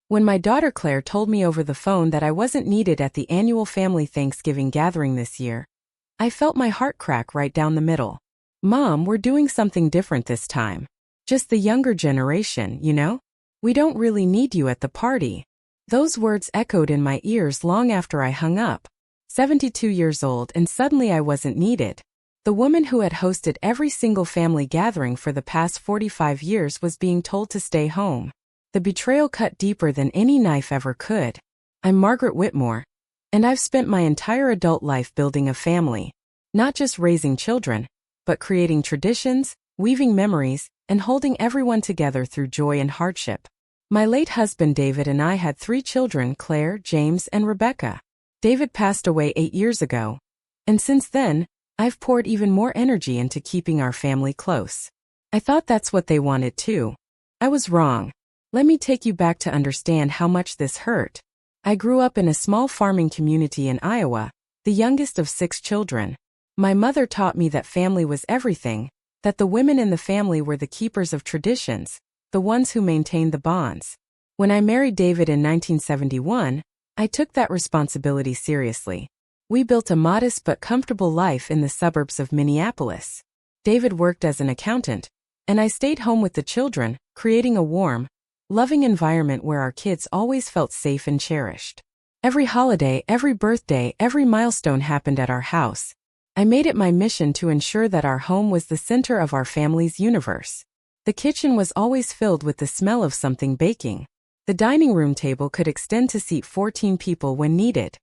When my daughter Claire told me over the phone that I wasn't needed at the annual family Thanksgiving gathering this year, I felt my heart crack right down the middle. Mom, we're doing something different this time. Just the younger generation, you know? We don't really need you at the party. Those words echoed in my ears long after I hung up. 72 years old, and suddenly I wasn't needed. The woman who had hosted every single family gathering for the past 45 years was being told to stay home. The betrayal cut deeper than any knife ever could. I'm Margaret Whitmore, and I've spent my entire adult life building a family. Not just raising children, but creating traditions, weaving memories, and holding everyone together through joy and hardship. My late husband David and I had 3 children, Claire, James, and Rebecca. David passed away 8 years ago, and since then, I've poured even more energy into keeping our family close. I thought that's what they wanted too. I was wrong. Let me take you back to understand how much this hurt. I grew up in a small farming community in Iowa, the youngest of 6 children. My mother taught me that family was everything, that the women in the family were the keepers of traditions, the ones who maintained the bonds. When I married David in 1971, I took that responsibility seriously. We built a modest but comfortable life in the suburbs of Minneapolis. David worked as an accountant, and I stayed home with the children, creating a warm, loving environment where our kids always felt safe and cherished. Every holiday, every birthday, every milestone happened at our house. I made it my mission to ensure that our home was the center of our family's universe. The kitchen was always filled with the smell of something baking. The dining room table could extend to seat 14 people when needed.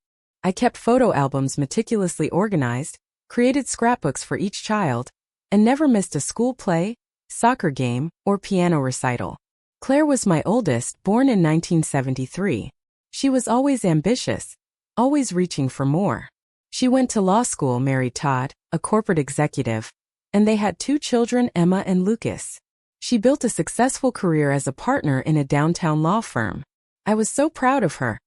I kept photo albums meticulously organized, created scrapbooks for each child, and never missed a school play, soccer game, or piano recital. Claire was my oldest, born in 1973. She was always ambitious, always reaching for more. She went to law school, married Todd, a corporate executive, and they had 2 children, Emma and Lucas. She built a successful career as a partner in a downtown law firm. I was so proud of her.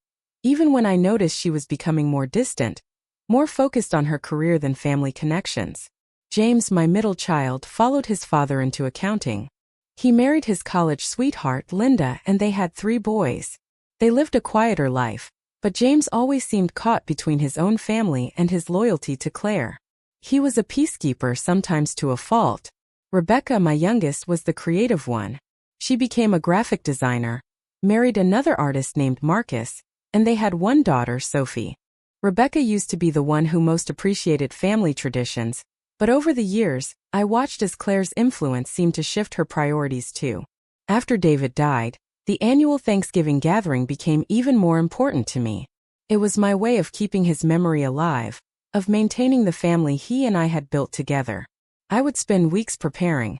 Even when I noticed she was becoming more distant, more focused on her career than family connections. James, my middle child, followed his father into accounting. He married his college sweetheart, Linda, and they had 3 boys. They lived a quieter life, but James always seemed caught between his own family and his loyalty to Claire. He was a peacekeeper, sometimes to a fault. Rebecca, my youngest, was the creative one. She became a graphic designer, married another artist named Marcus, and they had 1 daughter, Sophie. Rebecca used to be the one who most appreciated family traditions, but over the years, I watched as Claire's influence seemed to shift her priorities too. After David died, the annual Thanksgiving gathering became even more important to me. It was my way of keeping his memory alive, of maintaining the family he and I had built together. I would spend weeks preparing,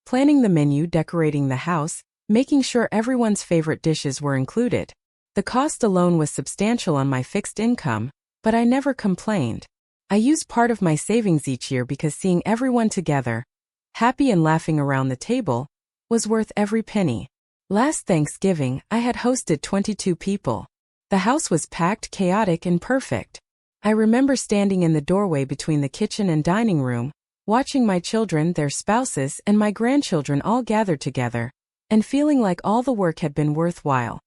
planning the menu, decorating the house, making sure everyone's favorite dishes were included. The cost alone was substantial on my fixed income, but I never complained. I used part of my savings each year because seeing everyone together, happy and laughing around the table, was worth every penny. Last Thanksgiving, I had hosted 22 people. The house was packed, chaotic, and perfect. I remember standing in the doorway between the kitchen and dining room, watching my children, their spouses, and my grandchildren all gather together, and feeling like all the work had been worthwhile.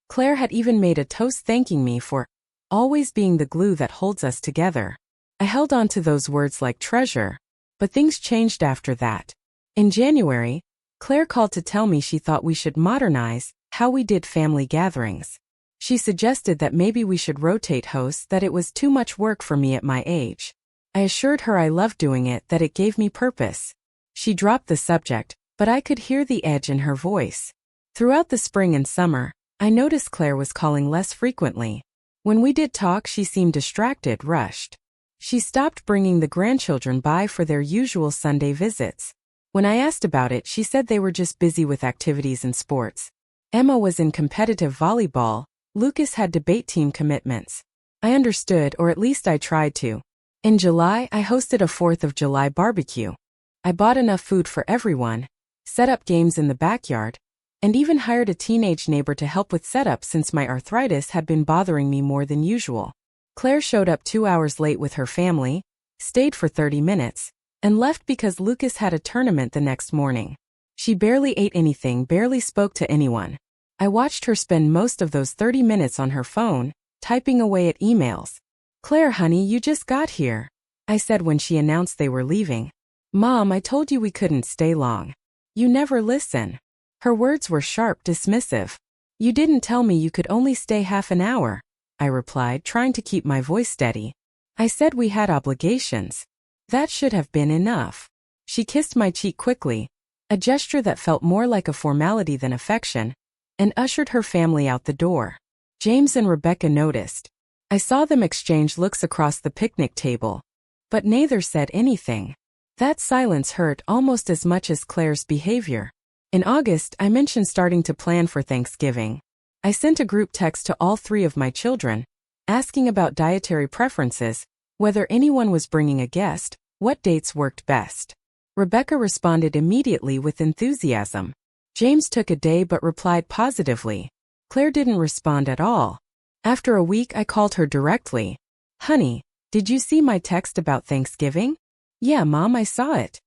Claire had even made a toast thanking me for always being the glue that holds us together. I held on to those words like treasure, but things changed after that. In January, Claire called to tell me she thought we should modernize how we did family gatherings. She suggested that maybe we should rotate hosts, that it was too much work for me at my age. I assured her I loved doing it, that it gave me purpose. She dropped the subject, but I could hear the edge in her voice. Throughout the spring and summer, I noticed Claire was calling less frequently. When we did talk, she seemed distracted, rushed. She stopped bringing the grandchildren by for their usual Sunday visits. When I asked about it, she said they were just busy with activities and sports. Emma was in competitive volleyball, Lucas had debate team commitments. I understood, or at least I tried to. In July, I hosted a 4th of July barbecue. I bought enough food for everyone, set up games in the backyard, and even hired a teenage neighbor to help with setup since my arthritis had been bothering me more than usual. Claire showed up 2 hours late with her family, stayed for 30 minutes, and left because Lucas had a tournament the next morning. She barely ate anything, barely spoke to anyone. I watched her spend most of those 30 minutes on her phone, typing away at emails. "Claire, honey, you just got here," I said when she announced they were leaving. "Mom, I told you we couldn't stay long. You never listen." Her words were sharp, dismissive. "You didn't tell me you could only stay half an hour," I replied, trying to keep my voice steady. "I said we had obligations. That should have been enough." She kissed my cheek quickly, a gesture that felt more like a formality than affection, and ushered her family out the door. James and Rebecca noticed. I saw them exchange looks across the picnic table, but neither said anything. That silence hurt almost as much as Claire's behavior. In August, I mentioned starting to plan for Thanksgiving. I sent a group text to all 3 of my children, asking about dietary preferences, whether anyone was bringing a guest, what dates worked best. Rebecca responded immediately with enthusiasm. James took a day but replied positively. Claire didn't respond at all. After a week, I called her directly. "Honey, did you see my text about Thanksgiving?" "Yeah, Mom, I saw it."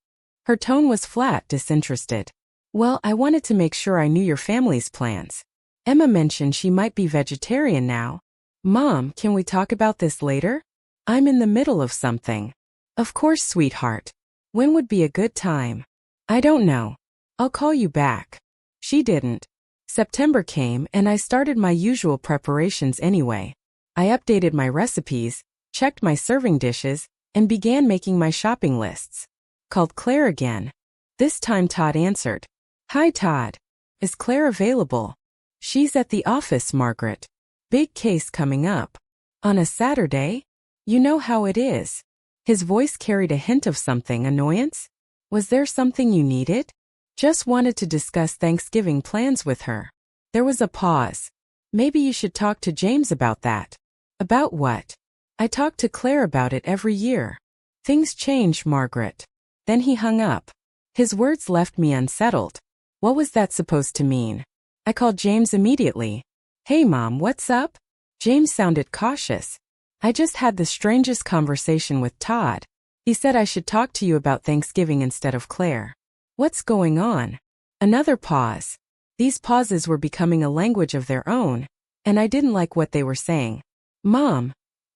Her tone was flat, disinterested. "Well, I wanted to make sure I knew your family's plans. Emma mentioned she might be vegetarian now." "Mom, can we talk about this later? I'm in the middle of something." "Of course, sweetheart. When would be a good time?" "I don't know. I'll call you back." She didn't. September came and I started my usual preparations anyway. I updated my recipes, checked my serving dishes, and began making my shopping lists. Called Claire again. This time Todd answered. "Hi, Todd. Is Claire available?" "She's at the office, Margaret. Big case coming up." "On a Saturday? You know how it is." His voice carried a hint of something, annoyance. "Was there something you needed?" "Just wanted to discuss Thanksgiving plans with her." There was a pause. "Maybe you should talk to James about that." "About what?" "I talk to Claire about it every year." "Things change, Margaret." Then he hung up. His words left me unsettled. What was that supposed to mean? I called James immediately. "Hey, Mom, what's up?" James sounded cautious. "I just had the strangest conversation with Todd. He said I should talk to you about Thanksgiving instead of Claire." "What's going on?" Another pause. These pauses were becoming a language of their own, and I didn't like what they were saying. "Mom,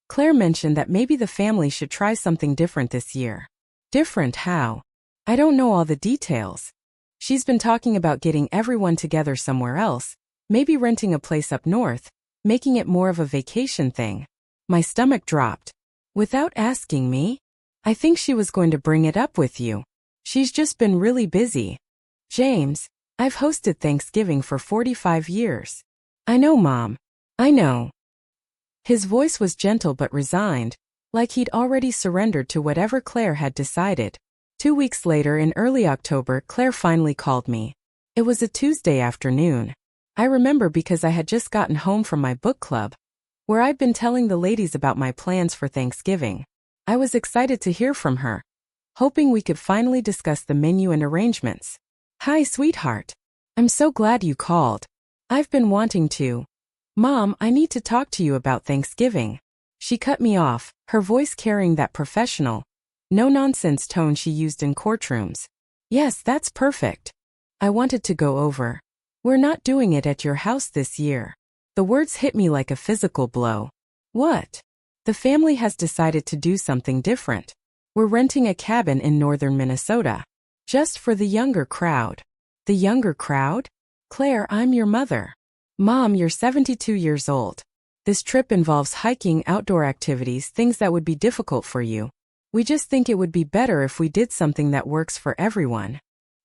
Claire mentioned that maybe the family should try something different this year." "Different how?" "I don't know all the details. She's been talking about getting everyone together somewhere else, maybe renting a place up north, making it more of a vacation thing." My stomach dropped. "Without asking me?" "I think she was going to bring it up with you. She's just been really busy." "James, I've hosted Thanksgiving for 45 years. "I know, Mom. I know." His voice was gentle but resigned, like he'd already surrendered to whatever Claire had decided. 2 weeks later, in early October, Claire finally called me. It was a Tuesday afternoon. I remember because I had just gotten home from my book club, where I'd been telling the ladies about my plans for Thanksgiving. I was excited to hear from her, hoping we could finally discuss the menu and arrangements. "Hi, sweetheart. I'm so glad you called. I've been wanting to." "Mom, I need to talk to you about Thanksgiving." She cut me off, her voice carrying that professional, no-nonsense tone she used in courtrooms. "Yes, that's perfect. I wanted to go over. We're not doing it at your house this year." The words hit me like a physical blow. "What?" "The family has decided to do something different. We're renting a cabin in northern Minnesota. Just for the younger crowd." "The younger crowd?" "Claire, I'm your mother." "Mom, you're 72 years old. This trip involves hiking, outdoor activities, things that would be difficult for you. We just think it would be better if we did something that works for everyone.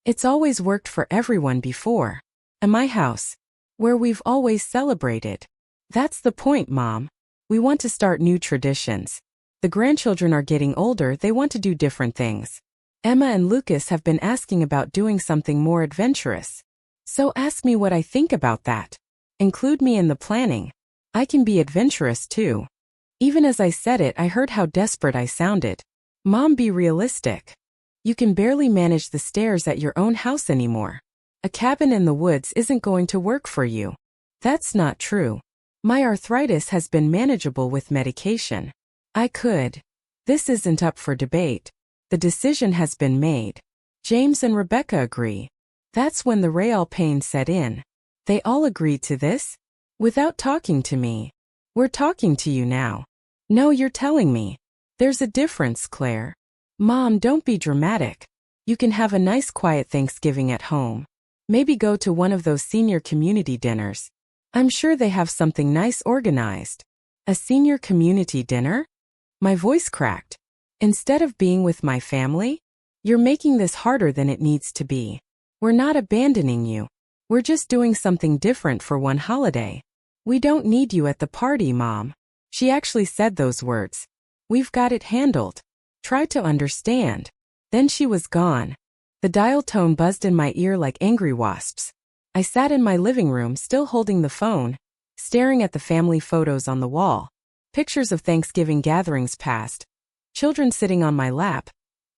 It's always worked for everyone before. At my house, where we've always celebrated." "That's the point, Mom. We want to start new traditions. The grandchildren are getting older, they want to do different things. Emma and Lucas have been asking about doing something more adventurous. So ask me what I think about that. Include me in the planning. I can be adventurous too." Even as I said it, I heard how desperate I sounded. "Mom, be realistic. You can barely manage the stairs at your own house anymore. A cabin in the woods isn't going to work for you." "That's not true. My arthritis has been manageable with medication. I could." "This isn't up for debate. The decision has been made. James and Rebecca agree." That's when the real pain set in. They all agreed to this? Without talking to me. We're talking to you now. No, you're telling me. There's a difference, Claire. Mom, don't be dramatic. You can have a nice quiet Thanksgiving at home. Maybe go to one of those senior community dinners. I'm sure they have something nice organized. A senior community dinner? My voice cracked. Instead of being with my family? You're making this harder than it needs to be. We're not abandoning you. We're just doing something different for one holiday. We don't need you at the party, Mom. She actually said those words. We've got it handled. Try to understand. Then she was gone. The dial tone buzzed in my ear like angry wasps. I sat in my living room still holding the phone, staring at the family photos on the wall. Pictures of Thanksgiving gatherings past. Children sitting on my lap.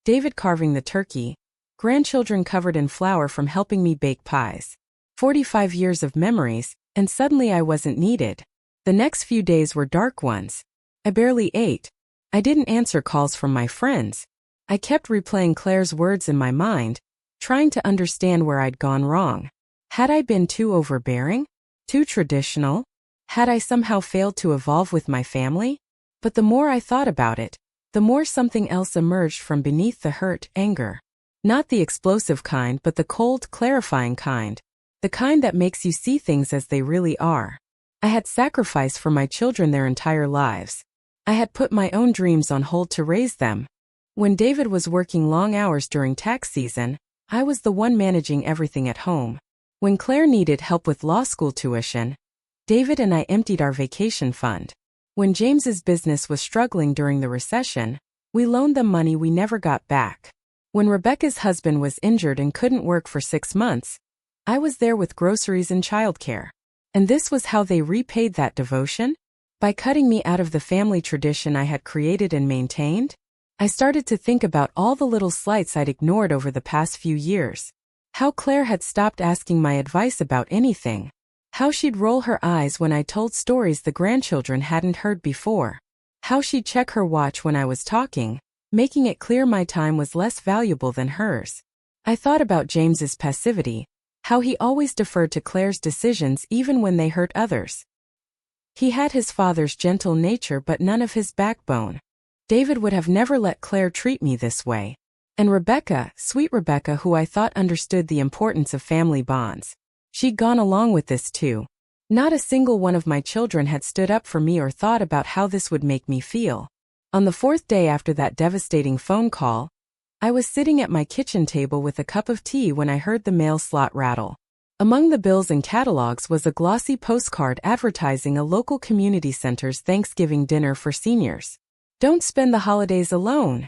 David carving the turkey. Grandchildren covered in flour from helping me bake pies. 45 years of memories, and suddenly I wasn't needed. The next few days were dark ones. I barely ate. I didn't answer calls from my friends. I kept replaying Claire's words in my mind, trying to understand where I'd gone wrong. Had I been too overbearing? Too traditional? Had I somehow failed to evolve with my family? But the more I thought about it, the more something else emerged from beneath the hurt, anger. Not the explosive kind, but the cold, clarifying kind. The kind that makes you see things as they really are. I had sacrificed for my children their entire lives. I had put my own dreams on hold to raise them. When David was working long hours during tax season, I was the one managing everything at home. When Claire needed help with law school tuition, David and I emptied our vacation fund. When James's business was struggling during the recession, we loaned them money we never got back. When Rebecca's husband was injured and couldn't work for 6 months, I was there with groceries and childcare. And this was how they repaid that devotion? By cutting me out of the family tradition I had created and maintained? I started to think about all the little slights I'd ignored over the past few years. How Claire had stopped asking my advice about anything. How she'd roll her eyes when I told stories the grandchildren hadn't heard before. How she'd check her watch when I was talking, making it clear my time was less valuable than hers. I thought about James's passivity, how he always deferred to Claire's decisions even when they hurt others. He had his father's gentle nature but none of his backbone. David would have never let Claire treat me this way. And Rebecca, sweet Rebecca, who I thought understood the importance of family bonds. She'd gone along with this too. Not a single one of my children had stood up for me or thought about how this would make me feel. On the 4th day after that devastating phone call, I was sitting at my kitchen table with a cup of tea when I heard the mail slot rattle. Among the bills and catalogs was a glossy postcard advertising a local community center's Thanksgiving dinner for seniors. Don't spend the holidays alone,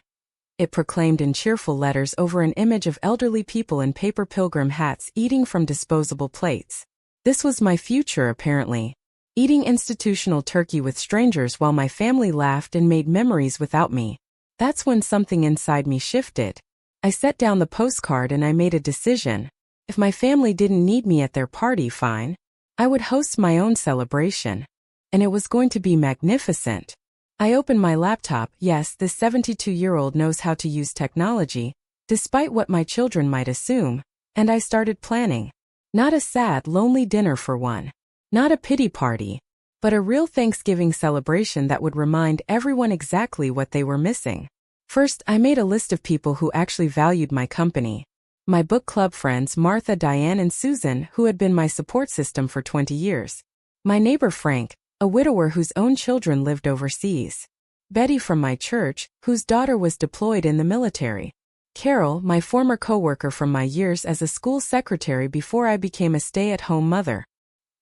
it proclaimed in cheerful letters over an image of elderly people in paper pilgrim hats eating from disposable plates. This was my future, apparently. Eating institutional turkey with strangers while my family laughed and made memories without me. That's when something inside me shifted. I set down the postcard and I made a decision. If my family didn't need me at their party, fine. I would host my own celebration. And it was going to be magnificent. I opened my laptop. Yes, this 72-year-old knows how to use technology, despite what my children might assume, and I started planning. Not a sad, lonely dinner for one. Not a pity party, but a real Thanksgiving celebration that would remind everyone exactly what they were missing. First, I made a list of people who actually valued my company. My book club friends Martha, Diane, and Susan, who had been my support system for 20 years. My neighbor Frank, a widower whose own children lived overseas. Betty from my church, whose daughter was deployed in the military. Carol, my former coworker from my years as a school secretary before I became a stay-at-home mother.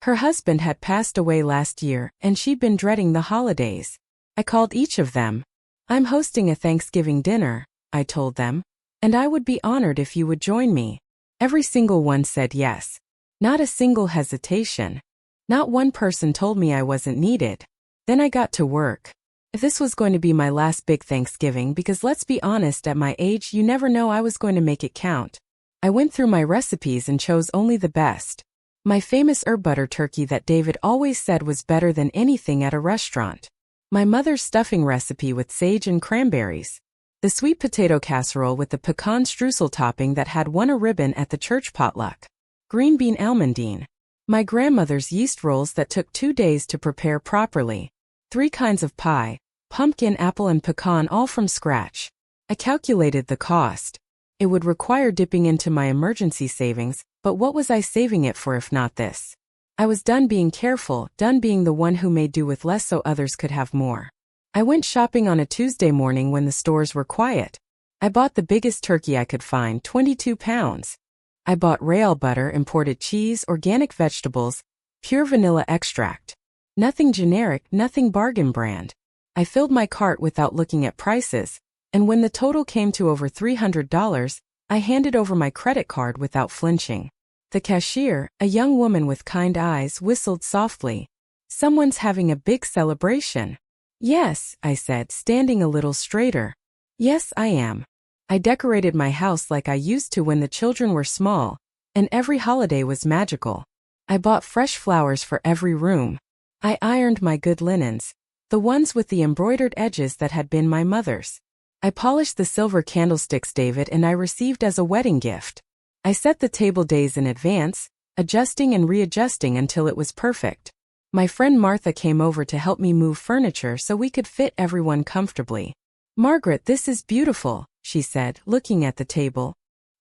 Her husband had passed away last year, and she'd been dreading the holidays. I called each of them. I'm hosting a Thanksgiving dinner, I told them, and I would be honored if you would join me. Every single one said yes. Not a single hesitation. Not one person told me I wasn't needed. Then I got to work. If this was going to be my last big Thanksgiving, because let's be honest, at my age you never know, I was going to make it count. I went through my recipes and chose only the best. My famous herb butter turkey that David always said was better than anything at a restaurant. My mother's stuffing recipe with sage and cranberries. The sweet potato casserole with the pecan streusel topping that had won a ribbon at the church potluck. Green bean almondine. My grandmother's yeast rolls that took 2 days to prepare properly. 3 kinds of pie, pumpkin, apple, and pecan, all from scratch. I calculated the cost. It would require dipping into my emergency savings, but what was I saving it for if not this? I was done being careful, done being the one who made do with less so others could have more. I went shopping on a Tuesday morning when the stores were quiet. I bought the biggest turkey I could find, 22 pounds. I bought real butter, imported cheese, organic vegetables, pure vanilla extract. Nothing generic, nothing bargain brand. I filled my cart without looking at prices, and when the total came to over $300, I handed over my credit card without flinching. The cashier, a young woman with kind eyes, whistled softly. Someone's having a big celebration. Yes, I said, standing a little straighter. Yes, I am. I decorated my house like I used to when the children were small, and every holiday was magical. I bought fresh flowers for every room. I ironed my good linens, the ones with the embroidered edges that had been my mother's. I polished the silver candlesticks David and I received as a wedding gift. I set the table days in advance, adjusting and readjusting until it was perfect. My friend Martha came over to help me move furniture so we could fit everyone comfortably. Margaret, this is beautiful, she said, looking at the table.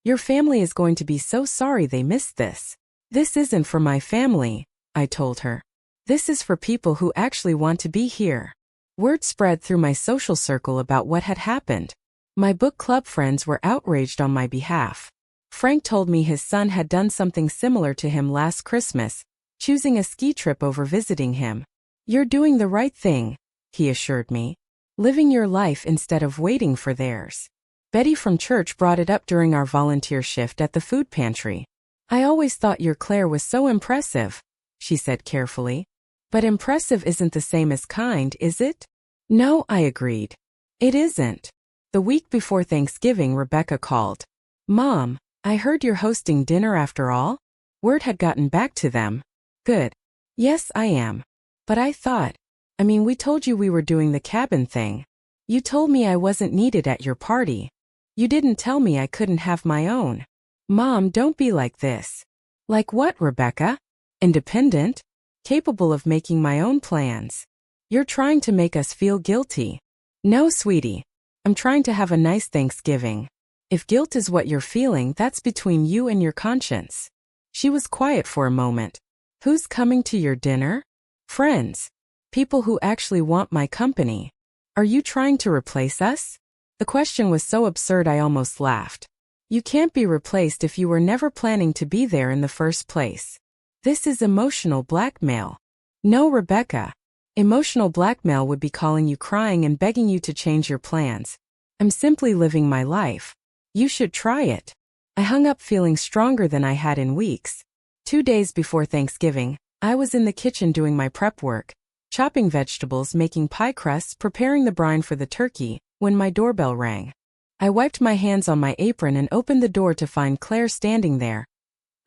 Your family is going to be so sorry they missed this. This isn't for my family, I told her. This is for people who actually want to be here. Word spread through my social circle about what had happened. My book club friends were outraged on my behalf. Frank told me his son had done something similar to him last Christmas, choosing a ski trip over visiting him. You're doing the right thing, he assured me. Living your life instead of waiting for theirs. Betty from church brought it up during our volunteer shift at the food pantry. I always thought your Claire was so impressive, she said carefully. But impressive isn't the same as kind, is it? No, I agreed. It isn't. The week before Thanksgiving, Rebecca called. Mom, I heard you're hosting dinner after all? Word had gotten back to them. Good. Yes, I am. But I thought, we told you we were doing the cabin thing. You told me I wasn't needed at your party. You didn't tell me I couldn't have my own. Mom, don't be like this. Like what, Rebecca? Independent? Capable of making my own plans. You're trying to make us feel guilty. No, sweetie. I'm trying to have a nice Thanksgiving. If guilt is what you're feeling, that's between you and your conscience. She was quiet for a moment. Who's coming to your dinner? Friends. People who actually want my company. Are you trying to replace us? The question was so absurd I almost laughed. You can't be replaced if you were never planning to be there in the first place. This is emotional blackmail. No, Rebecca. Emotional blackmail would be calling you crying and begging you to change your plans. I'm simply living my life. You should try it. I hung up feeling stronger than I had in weeks. 2 days before Thanksgiving, I was in the kitchen doing my prep work, chopping vegetables, making pie crusts, preparing the brine for the turkey, when my doorbell rang. I wiped my hands on my apron and opened the door to find Claire standing there.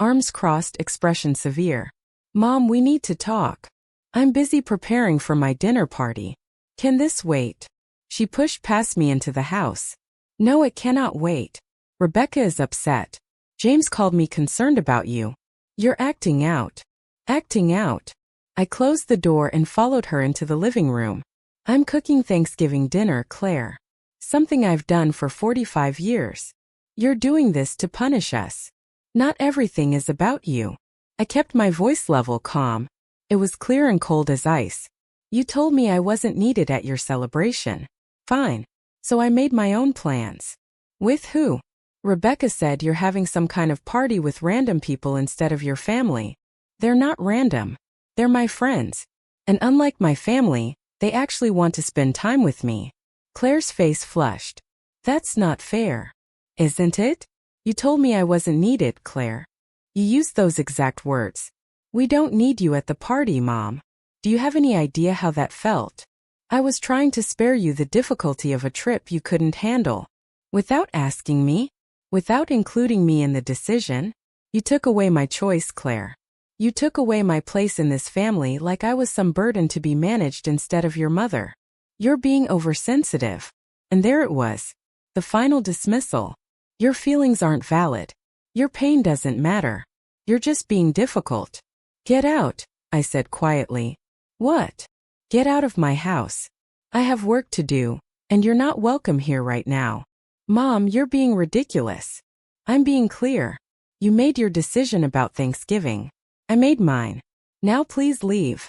Arms crossed, expression severe. Mom, we need to talk. I'm busy preparing for my dinner party. Can this wait? She pushed past me into the house. No, it cannot wait. Rebecca is upset. James called me concerned about you. You're acting out. Acting out. I closed the door and followed her into the living room. I'm cooking Thanksgiving dinner, Claire. Something I've done for 45 years. You're doing this to punish us. Not everything is about you. I kept my voice level calm. It was clear and cold as ice. You told me I wasn't needed at your celebration. Fine. So I made my own plans. With who? Rebecca said you're having some kind of party with random people instead of your family. They're not random. They're my friends. And unlike my family, they actually want to spend time with me. Claire's face flushed. That's not fair. Isn't it? You told me I wasn't needed, Claire. You used those exact words. We don't need you at the party, Mom. Do you have any idea how that felt? I was trying to spare you the difficulty of a trip you couldn't handle. Without asking me? Without including me in the decision? You took away my choice, Claire. You took away my place in this family like I was some burden to be managed instead of your mother. You're being oversensitive. And there it was. The final dismissal. Your feelings aren't valid. Your pain doesn't matter. You're just being difficult. Get out, I said quietly. What? Get out of my house. I have work to do, and you're not welcome here right now. Mom, you're being ridiculous. I'm being clear. You made your decision about Thanksgiving. I made mine. Now please leave.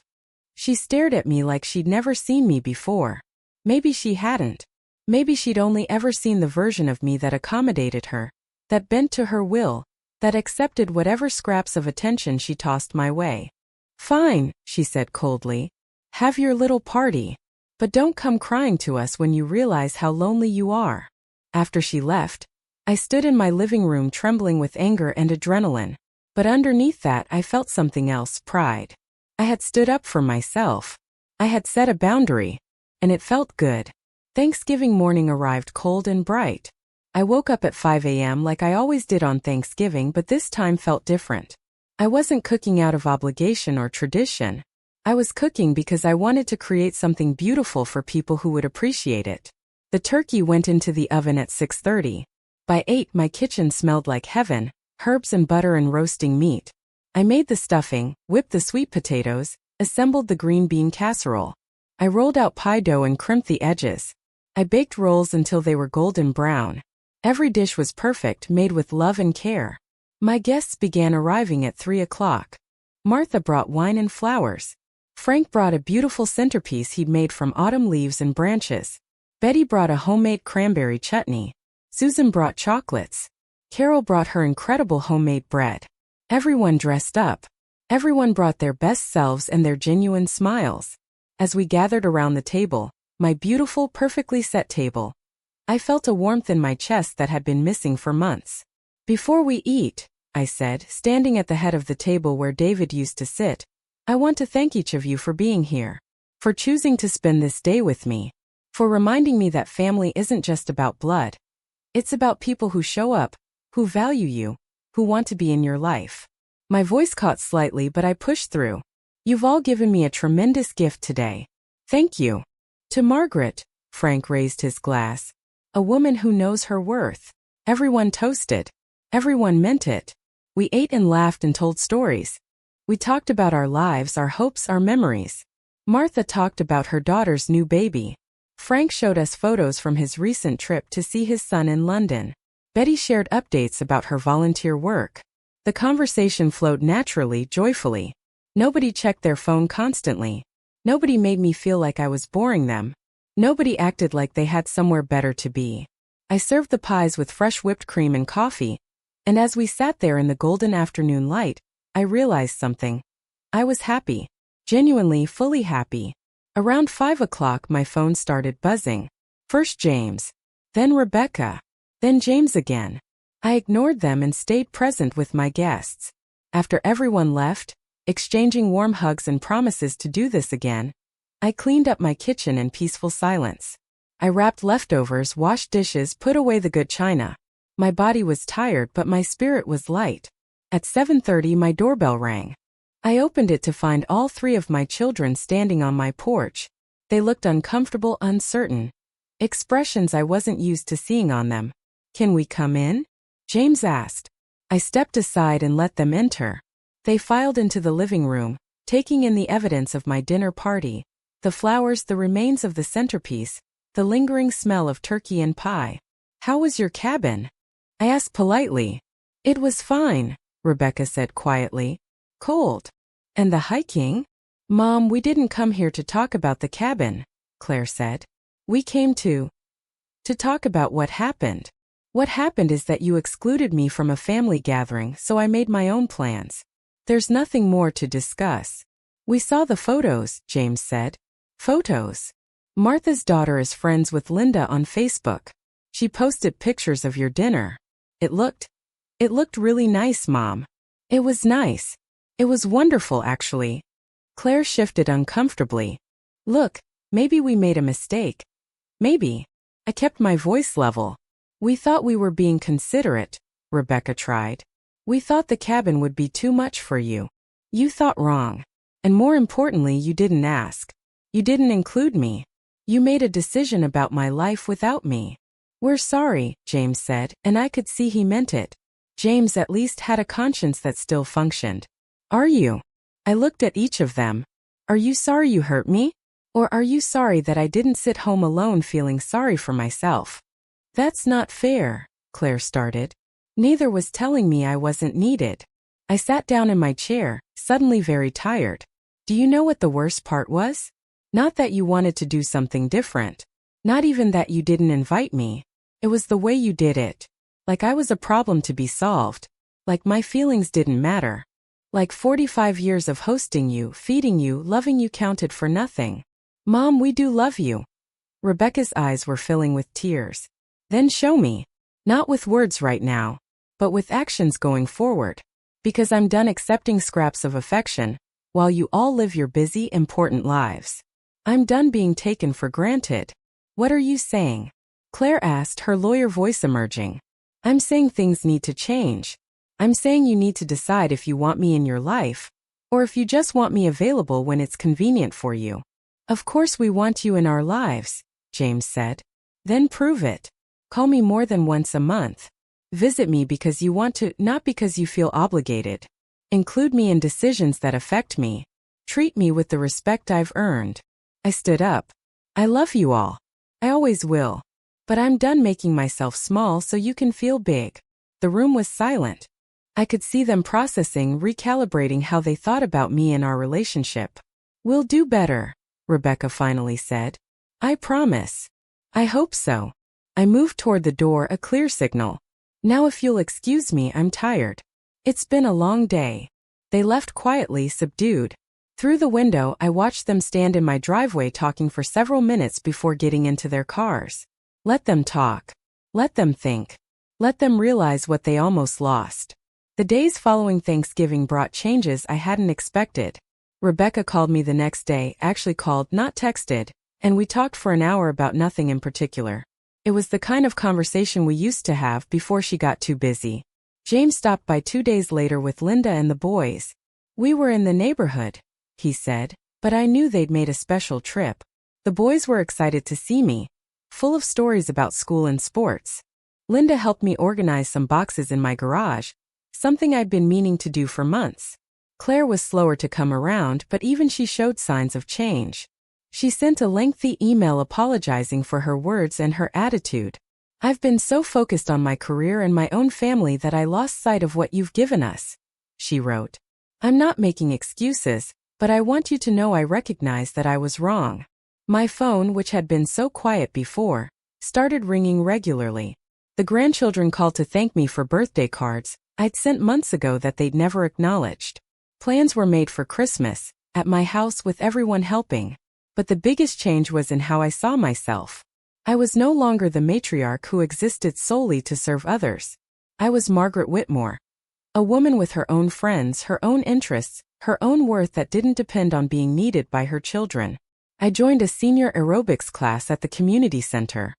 She stared at me like she'd never seen me before. Maybe she hadn't. Maybe she'd only ever seen the version of me that accommodated her, that bent to her will, that accepted whatever scraps of attention she tossed my way. Fine, she said coldly. Have your little party. But don't come crying to us when you realize how lonely you are. After she left, I stood in my living room trembling with anger and adrenaline. But underneath that I felt something else, pride. I had stood up for myself. I had set a boundary. And it felt good. Thanksgiving morning arrived cold and bright. I woke up at 5 a.m. like I always did on Thanksgiving, but this time felt different. I wasn't cooking out of obligation or tradition. I was cooking because I wanted to create something beautiful for people who would appreciate it. The turkey went into the oven at 6:30. By 8 my kitchen smelled like heaven, herbs and butter and roasting meat. I made the stuffing, whipped the sweet potatoes, assembled the green bean casserole. I rolled out pie dough and crimped the edges. I baked rolls until they were golden brown. Every dish was perfect, made with love and care. My guests began arriving at 3 o'clock. Martha brought wine and flowers. Frank brought a beautiful centerpiece he'd made from autumn leaves and branches. Betty brought a homemade cranberry chutney. Susan brought chocolates. Carol brought her incredible homemade bread. Everyone dressed up. Everyone brought their best selves and their genuine smiles. As we gathered around the table, my beautiful, perfectly set table, I felt a warmth in my chest that had been missing for months. Before we eat, I said, standing at the head of the table where David used to sit, I want to thank each of you for being here, for choosing to spend this day with me, for reminding me that family isn't just about blood. It's about people who show up, who value you, who want to be in your life. My voice caught slightly, but I pushed through. You've all given me a tremendous gift today. Thank you. To Margaret, Frank raised his glass. A woman who knows her worth. Everyone toasted. Everyone meant it. We ate and laughed and told stories. We talked about our lives, our hopes, our memories. Martha talked about her daughter's new baby. Frank showed us photos from his recent trip to see his son in London. Betty shared updates about her volunteer work. The conversation flowed naturally, joyfully. Nobody checked their phone constantly. Nobody made me feel like I was boring them. Nobody acted like they had somewhere better to be. I served the pies with fresh whipped cream and coffee, and as we sat there in the golden afternoon light, I realized something. I was happy. Genuinely, fully happy. Around 5 o'clock my phone started buzzing. First James. Then Rebecca. Then James again. I ignored them and stayed present with my guests. After everyone left, exchanging warm hugs and promises to do this again, I cleaned up my kitchen in peaceful silence. I wrapped leftovers, washed dishes, put away the good china. My body was tired, but my spirit was light. At 7:30 my doorbell rang. I opened it to find all 3 of my children standing on my porch. They looked uncomfortable, uncertain. Expressions I wasn't used to seeing on them. Can we come in? James asked. I stepped aside and let them enter. They filed into the living room, taking in the evidence of my dinner party. The flowers, the remains of the centerpiece, the lingering smell of turkey and pie. How was your cabin? I asked politely. It was fine, Rebecca said quietly. Cold. And the hiking? Mom, we didn't come here to talk about the cabin, Claire said. We came to talk about what happened. What happened is that you excluded me from a family gathering, so I made my own plans. There's nothing more to discuss. We saw the photos, James said. Photos. Martha's daughter is friends with Linda on Facebook. She posted pictures of your dinner. It looked really nice, Mom. It was nice. It was wonderful, actually. Claire shifted uncomfortably. Look, maybe we made a mistake. Maybe. I kept my voice level. We thought we were being considerate, Rebecca tried. We thought the cabin would be too much for you. You thought wrong. And more importantly, you didn't ask. You didn't include me. You made a decision about my life without me. We're sorry, James said, and I could see he meant it. James at least had a conscience that still functioned. Are you? I looked at each of them. Are you sorry you hurt me? Or are you sorry that I didn't sit home alone feeling sorry for myself? That's not fair, Claire started. Neither was telling me I wasn't needed. I sat down in my chair, suddenly very tired. Do you know what the worst part was? Not that you wanted to do something different. Not even that you didn't invite me. It was the way you did it. Like I was a problem to be solved. Like my feelings didn't matter. Like 45 years of hosting you, feeding you, loving you counted for nothing. Mom, we do love you. Rebecca's eyes were filling with tears. Then show me. Not with words right now, but with actions going forward. Because I'm done accepting scraps of affection, while you all live your busy, important lives. I'm done being taken for granted. What are you saying? Claire asked, her lawyer voice emerging. I'm saying things need to change. I'm saying you need to decide if you want me in your life, or if you just want me available when it's convenient for you. Of course we want you in our lives, James said. Then prove it. Call me more than once a month. Visit me because you want to, not because you feel obligated. Include me in decisions that affect me. Treat me with the respect I've earned. I stood up. I love you all. I always will. But I'm done making myself small so you can feel big. The room was silent. I could see them processing, recalibrating how they thought about me and our relationship. We'll do better, Rebecca finally said. I promise. I hope so. I moved toward the door, a clear signal. Now if you'll excuse me, I'm tired. It's been a long day. They left quietly, subdued. Through the window, I watched them stand in my driveway talking for several minutes before getting into their cars. Let them talk. Let them think. Let them realize what they almost lost. The days following Thanksgiving brought changes I hadn't expected. Rebecca called me the next day, actually called, not texted, and we talked for an hour about nothing in particular. It was the kind of conversation we used to have before she got too busy. James stopped by 2 days later with Linda and the boys. We were in the neighborhood, he said, but I knew they'd made a special trip. The boys were excited to see me, full of stories about school and sports. Linda helped me organize some boxes in my garage, something I'd been meaning to do for months. Claire was slower to come around, but even she showed signs of change. She sent a lengthy email apologizing for her words and her attitude. I've been so focused on my career and my own family that I lost sight of what you've given us, she wrote. I'm not making excuses, but I want you to know I recognize that I was wrong. My phone, which had been so quiet before, started ringing regularly. The grandchildren called to thank me for birthday cards I'd sent months ago that they'd never acknowledged. Plans were made for Christmas, at my house with everyone helping. But the biggest change was in how I saw myself. I was no longer the matriarch who existed solely to serve others. I was Margaret Whitmore. A woman with her own friends, her own interests, her own worth that didn't depend on being needed by her children. I joined a senior aerobics class at the community center.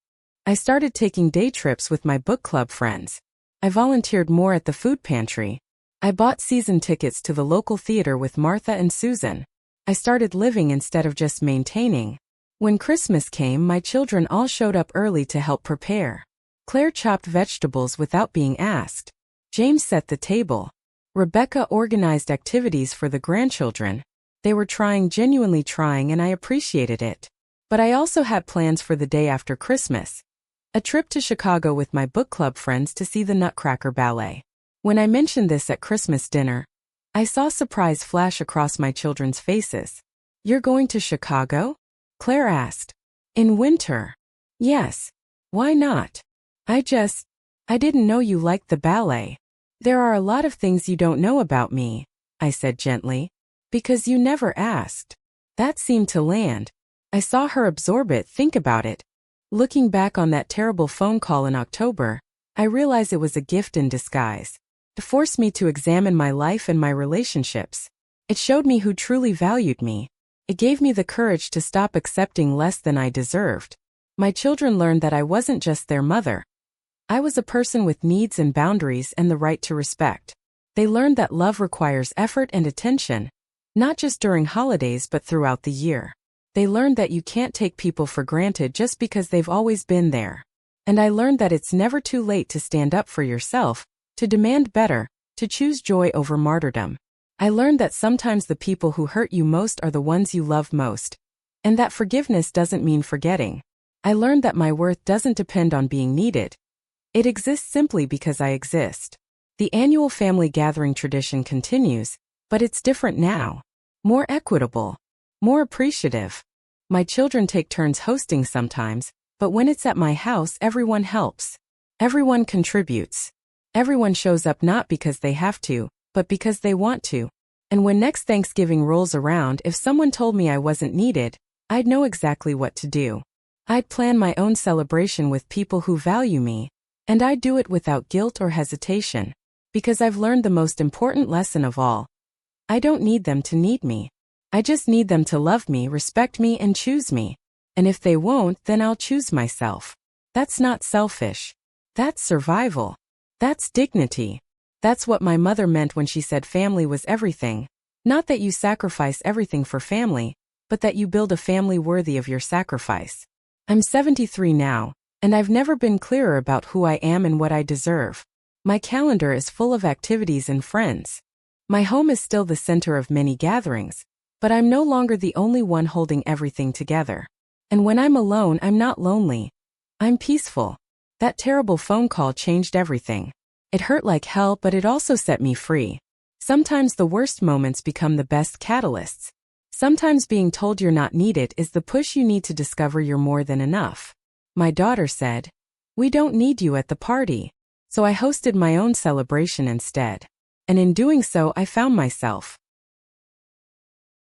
I started taking day trips with my book club friends. I volunteered more at the food pantry. I bought season tickets to the local theater with Martha and Susan. I started living instead of just maintaining. When Christmas came, my children all showed up early to help prepare. Claire chopped vegetables without being asked. James set the table. Rebecca organized activities for the grandchildren. They were trying, genuinely trying, and I appreciated it. But I also had plans for the day after Christmas. A trip to Chicago with my book club friends to see the Nutcracker Ballet. When I mentioned this at Christmas dinner, I saw surprise flash across my children's faces. You're going to Chicago? Claire asked. In winter? Yes. Why not? I didn't know you liked the ballet. There are a lot of things you don't know about me, I said gently. Because you never asked. That seemed to land. I saw her absorb it, think about it. Looking back on that terrible phone call in October, I realized it was a gift in disguise. It forced me to examine my life and my relationships. It showed me who truly valued me. It gave me the courage to stop accepting less than I deserved. My children learned that I wasn't just their mother. I was a person with needs and boundaries and the right to respect. They learned that love requires effort and attention, not just during holidays but throughout the year. They learned that you can't take people for granted just because they've always been there. And I learned that it's never too late to stand up for yourself, to demand better, to choose joy over martyrdom. I learned that sometimes the people who hurt you most are the ones you love most, and that forgiveness doesn't mean forgetting. I learned that my worth doesn't depend on being needed. It exists simply because I exist. The annual family gathering tradition continues, but it's different now. More equitable. More appreciative. My children take turns hosting sometimes, but when it's at my house, everyone helps. Everyone contributes. Everyone shows up not because they have to, but because they want to. And when next Thanksgiving rolls around, if someone told me I wasn't needed, I'd know exactly what to do. I'd plan my own celebration with people who value me, and I'd do it without guilt or hesitation, because I've learned the most important lesson of all. I don't need them to need me. I just need them to love me, respect me, and choose me. And if they won't, then I'll choose myself. That's not selfish. That's survival. That's dignity. That's what my mother meant when she said family was everything. Not that you sacrifice everything for family, but that you build a family worthy of your sacrifice. I'm 73 now, and I've never been clearer about who I am and what I deserve. My calendar is full of activities and friends. My home is still the center of many gatherings, but I'm no longer the only one holding everything together. And when I'm alone, I'm not lonely. I'm peaceful. That terrible phone call changed everything. It hurt like hell, but it also set me free. Sometimes the worst moments become the best catalysts. Sometimes being told you're not needed is the push you need to discover you're more than enough. My daughter said, "We don't need you at the party." So I hosted my own celebration instead. And in doing so, I found myself.